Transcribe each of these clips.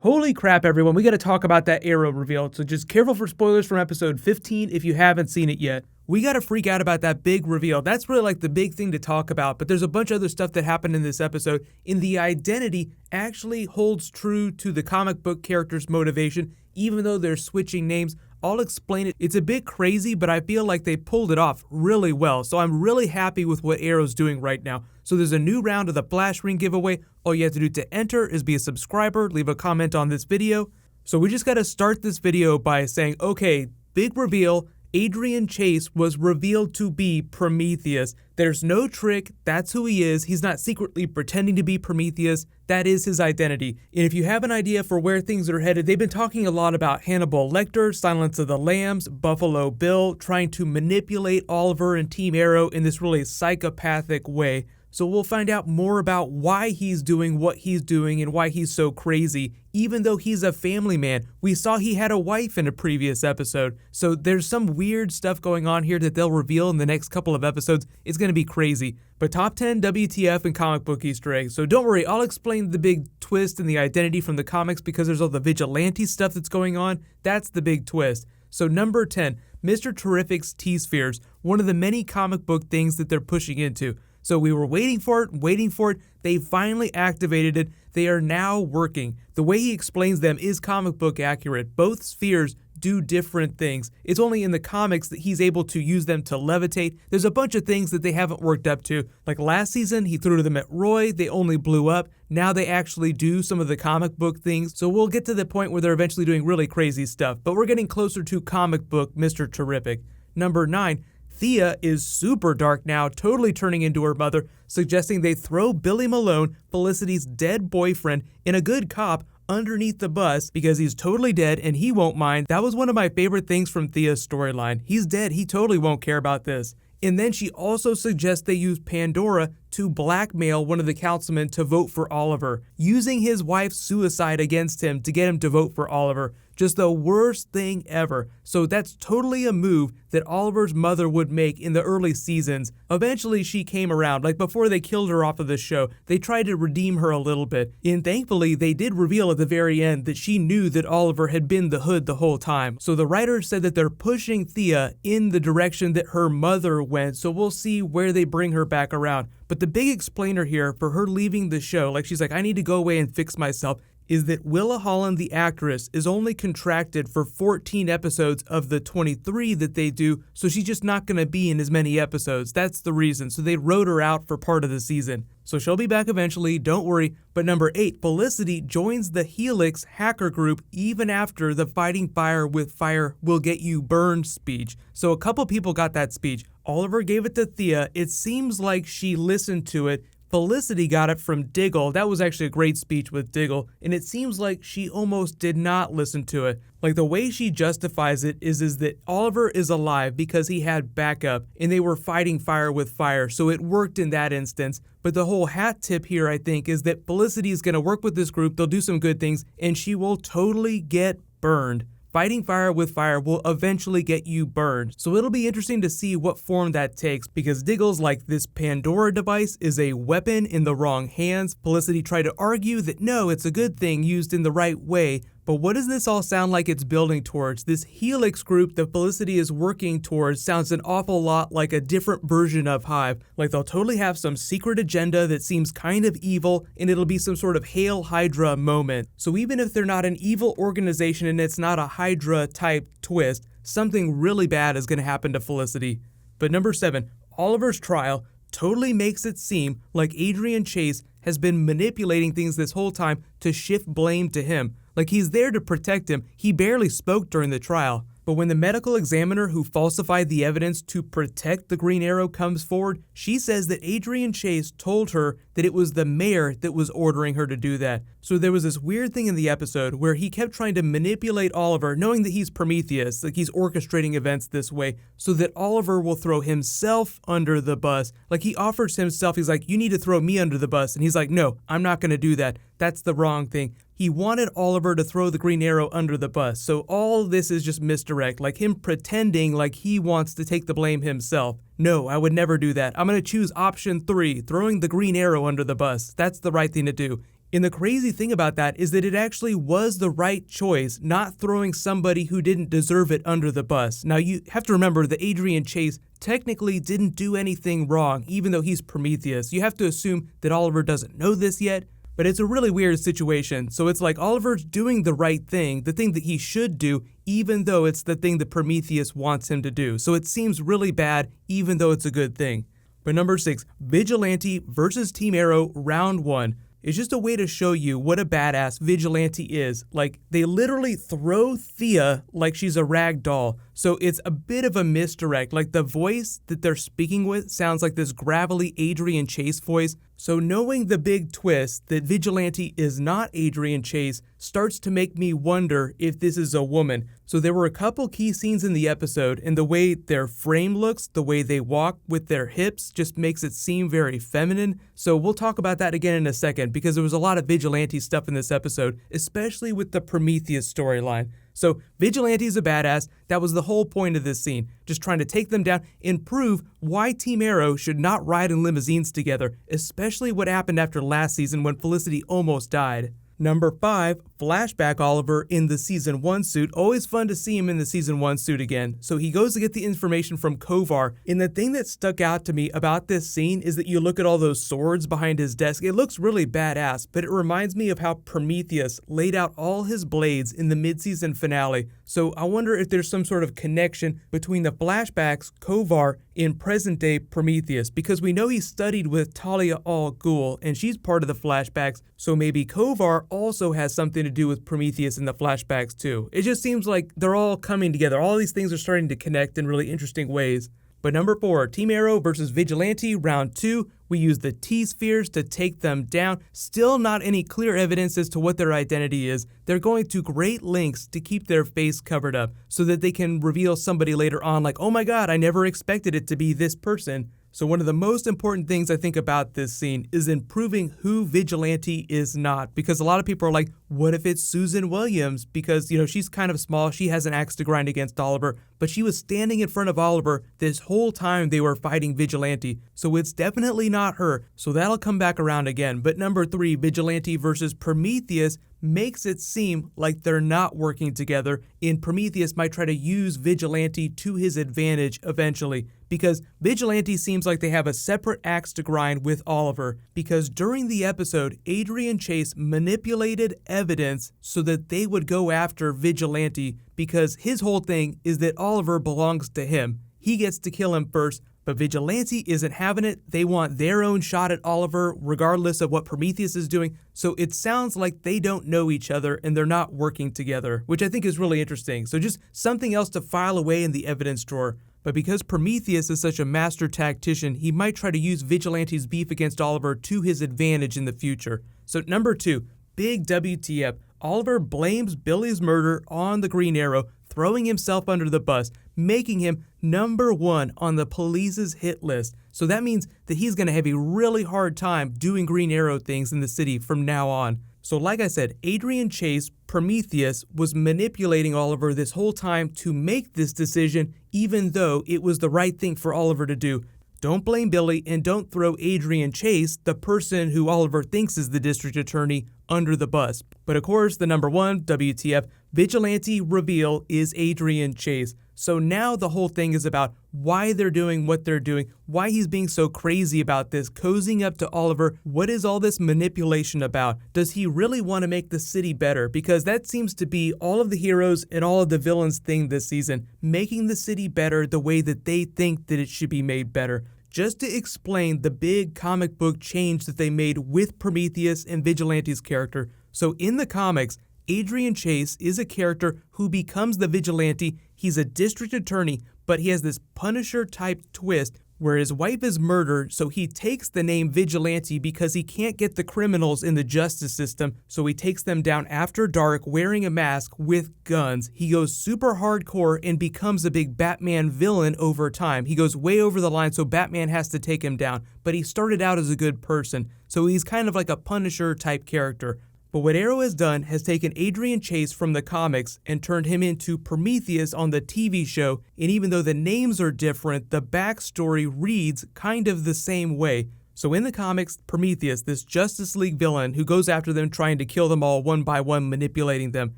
Holy crap, everyone, we gotta talk about that Arrow reveal, so just careful for spoilers from episode 15 if you haven't seen it yet. We gotta freak out about that big reveal. That's really like the big thing to talk about, but there's a bunch of other stuff that happened in this episode, and the identity actually holds true to the comic book character's motivation, even though they're switching names. I'll explain it. It's a bit crazy, but I feel like they pulled it off really well, so I'm really happy with what Arrow's doing right now. So there's a new round of the Flash Ring giveaway. All you have to do to enter is be a subscriber, leave a comment on this video. So we just gotta start this video by saying, okay, big reveal, Adrian Chase was revealed to be Prometheus. There's no trick, that's who he is. He's not secretly pretending to be Prometheus. That is his identity. And if you have an idea for where things are headed, they've been talking a lot about Hannibal Lecter, Silence of the Lambs, Buffalo Bill, trying to manipulate Oliver and Team Arrow in this really psychopathic way. So we'll find out more about why he's doing what he's doing and why he's so crazy, even though he's a family man. We saw he had a wife in a previous episode, so there's some weird stuff going on here that they'll reveal in the next couple of episodes. It's gonna be crazy. But top 10 WTF and comic book Easter eggs, so don't worry, I'll explain the big twist and the identity from the comics because there's all the vigilante stuff that's going on. That's the big twist. So number 10, Mr. Terrific's T-Spheres, one of the many comic book things that they're pushing into. So we were waiting for it, they finally activated it, they are now working. The way he explains them is comic book accurate. Both spheres do different things. It's only in the comics that he's able to use them to levitate. There's a bunch of things that they haven't worked up to. Like last season, he threw them at Roy, they only blew up. Now they actually do some of the comic book things. So we'll get to the point where they're eventually doing really crazy stuff. But we're getting closer to comic book Mr. Terrific. Number 9. Thea is super dark now, totally turning into her mother, suggesting they throw Billy Malone, Felicity's dead boyfriend, and a good cop underneath the bus because he's totally dead and he won't mind. That was one of my favorite things from Thea's storyline. He's dead, he totally won't care about this. And then she also suggests they use Pandora to blackmail one of the councilmen to vote for Oliver, using his wife's suicide against him to get him to vote for Oliver. Just the worst thing ever. So that's totally a move that Oliver's mother would make in the early seasons. Eventually she came around, like before they killed her off of the show, they tried to redeem her a little bit. And thankfully they did reveal at the very end that she knew that Oliver had been the Hood the whole time. So the writers said that they're pushing Thea in the direction that her mother went, so we'll see where they bring her back around. But the big explainer here for her leaving the show, like she's like, I need to go away and fix myself, is that Willa Holland, the actress, is only contracted for 14 episodes of the 23 that they do, so she's just not going to be in as many episodes. That's the reason. So they wrote her out for part of the season. So she'll be back eventually, don't worry. But number 8, Felicity joins the Helix hacker group even after the Fighting Fire with Fire will get you burned speech. So a couple people got that speech. Oliver gave it to Thea. It seems like she listened to it. Felicity got it from Diggle. That was actually a great speech with Diggle, and it seems like she almost did not listen to it. Like the way she justifies it is that Oliver is alive because he had backup and they were fighting fire with fire, so it worked in that instance. But the whole hat tip here, I think, is that Felicity is going to work with this group, they'll do some good things, and she will totally get burned. Fighting fire with fire will eventually get you burned, so it'll be interesting to see what form that takes, because Diggle's like, this Pandora device is a weapon in the wrong hands. Felicity tried to argue that no, it's a good thing used in the right way, but what does this all sound like it's building towards? This Helix group that Felicity is working towards sounds an awful lot like a different version of Hive. Like they'll totally have some secret agenda that seems kind of evil, and it'll be some sort of Hail Hydra moment. So even if they're not an evil organization and it's not a Hydra type twist, something really bad is going to happen to Felicity. But number 7, Oliver's trial totally makes it seem like Adrian Chase has been manipulating things this whole time to shift blame to him. Like he's there to protect him. He barely spoke during the trial. But when the medical examiner who falsified the evidence to protect the Green Arrow comes forward, she says that Adrian Chase told her that it was the mayor that was ordering her to do that. So there was this weird thing in the episode where he kept trying to manipulate Oliver, knowing that he's Prometheus, like he's orchestrating events this way, so that Oliver will throw himself under the bus. Like he offers himself, he's like, you need to throw me under the bus. And he's like, no, I'm not going to do that. That's the wrong thing. He wanted Oliver to throw the Green Arrow under the bus. So all this is just misdirect, like him pretending like he wants to take the blame himself. No, I would never do that. I'm going to choose option 3, throwing the Green Arrow under the bus. That's the right thing to do. And the crazy thing about that is that it actually was the right choice, not throwing somebody who didn't deserve it under the bus. Now, you have to remember that Adrian Chase technically didn't do anything wrong, even though he's Prometheus. You have to assume that Oliver doesn't know this yet, but it's a really weird situation. So it's like Oliver's doing the right thing, the thing that he should do, even though it's the thing that Prometheus wants him to do. So it seems really bad, even though it's a good thing. But number 6, Vigilante versus Team Arrow Round 1. It's just a way to show you what a badass Vigilante is. Like, they literally throw Thea like she's a rag doll. So it's a bit of a misdirect. Like, the voice that they're speaking with sounds like this gravelly Adrian Chase voice. So knowing the big twist that Vigilante is not Adrian Chase starts to make me wonder if this is a woman. So there were a couple key scenes in the episode, and the way their frame looks, the way they walk with their hips just makes it seem very feminine. So we'll talk about that again in a second, because there was a lot of Vigilante stuff in this episode, especially with the Prometheus storyline. So Vigilante is a badass. That was the whole point of this scene, just trying to take them down and prove why Team Arrow should not ride in limousines together, especially what happened after last season when Felicity almost died. Number 5, flashback Oliver in the Season 1 suit. Always fun to see him in the Season 1 suit again. So he goes to get the information from Kovar, and the thing that stuck out to me about this scene is that you look at all those swords behind his desk. It looks really badass, but it reminds me of how Prometheus laid out all his blades in the mid-season finale. So I wonder if there's some sort of connection between the flashbacks, Kovar, in present-day Prometheus, because we know he studied with Talia al Ghul, and she's part of the flashbacks, so maybe Kovar also has something to do with Prometheus in the flashbacks too. It just seems like they're all coming together. All these things are starting to connect in really interesting ways. But number 4, Team Arrow versus Vigilante, round 2. We use the T-spheres to take them down. Still not any clear evidence as to what their identity is. They're going to great lengths to keep their face covered up so that they can reveal somebody later on like, oh my god, I never expected it to be this person. So one of the most important things I think about this scene is in proving who Vigilante is not, because a lot of people are like, what if it's Susan Williams? Because, you know, she's kind of small, she has an axe to grind against Oliver, but she was standing in front of Oliver this whole time they were fighting Vigilante, so it's definitely not her, so that'll come back around again. But number 3, Vigilante versus Prometheus, makes it seem like they're not working together, and Prometheus might try to use Vigilante to his advantage eventually, because Vigilante seems like they have a separate axe to grind with Oliver, because during the episode, Adrian Chase manipulated evidence so that they would go after Vigilante, because his whole thing is that Oliver belongs to him. He gets to kill him first, but Vigilante isn't having it. They want their own shot at Oliver, regardless of what Prometheus is doing. So it sounds like they don't know each other and they're not working together, which I think is really interesting. So just something else to file away in the evidence drawer. But because Prometheus is such a master tactician, he might try to use Vigilante's beef against Oliver to his advantage in the future. So number 2, big WTF. Oliver blames Billy's murder on the Green Arrow, throwing himself under the bus, making him number 1 on the police's hit list. So that means that he's going to have a really hard time doing Green Arrow things in the city from now on. So like I said, Adrian Chase, Prometheus, was manipulating Oliver this whole time to make this decision, even though it was the right thing for Oliver to do. Don't blame Billy, and don't throw Adrian Chase, the person who Oliver thinks is the district attorney, under the bus. But of course, the number 1 WTF Vigilante reveal is Adrian Chase. So now the whole thing is about why they're doing what they're doing, why he's being so crazy about this, cozying up to Oliver. What is all this manipulation about? Does he really want to make the city better? Because that seems to be all of the heroes and all of the villains thing this season, making the city better the way that they think that it should be made better. Just to explain the big comic book change that they made with Prometheus and Vigilante's character. So in the comics, Adrian Chase is a character who becomes the Vigilante. He's a district attorney, but he has this Punisher-type twist where his wife is murdered, so he takes the name Vigilante because he can't get the criminals in the justice system, so he takes them down after dark wearing a mask with guns. He goes super hardcore and becomes a big Batman villain over time. He goes way over the line, so Batman has to take him down, but he started out as a good person, so he's kind of like a Punisher-type character. But what Arrow has done has taken Adrian Chase from the comics and turned him into Prometheus on the TV show, and even though the names are different, the backstory reads kind of the same way. So in the comics, Prometheus, this Justice League villain who goes after them trying to kill them all one by one, manipulating them,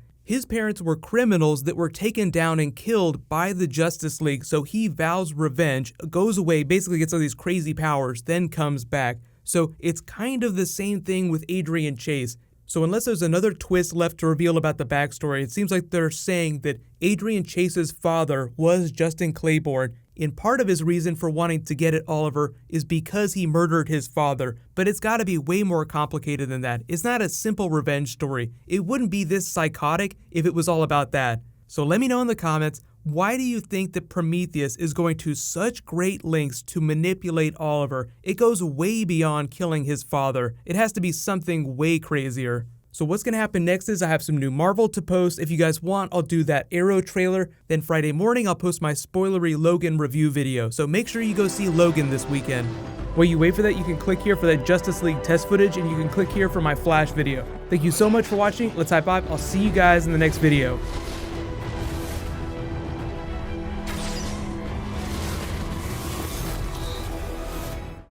his parents were criminals that were taken down and killed by the Justice League, so he vows revenge, goes away, basically gets all these crazy powers, then comes back. So it's kind of the same thing with Adrian Chase. So unless there's another twist left to reveal about the backstory, it seems like they're saying that Adrian Chase's father was Justin Claiborne, and part of his reason for wanting to get at Oliver is because he murdered his father, but it's gotta be way more complicated than that. It's not a simple revenge story. It wouldn't be this psychotic if it was all about that. So let me know in the comments, why do you think that Prometheus is going to such great lengths to manipulate Oliver? It goes way beyond killing his father. It has to be something way crazier. So what's going to happen next is I have some new Marvel to post. If you guys want, I'll do that Arrow trailer. Then Friday morning, I'll post my spoilery Logan review video. So make sure you go see Logan this weekend. While you wait for that, you can click here for that Justice League test footage, and you can click here for my Flash video. Thank you so much for watching. Let's high five. I'll see you guys in the next video.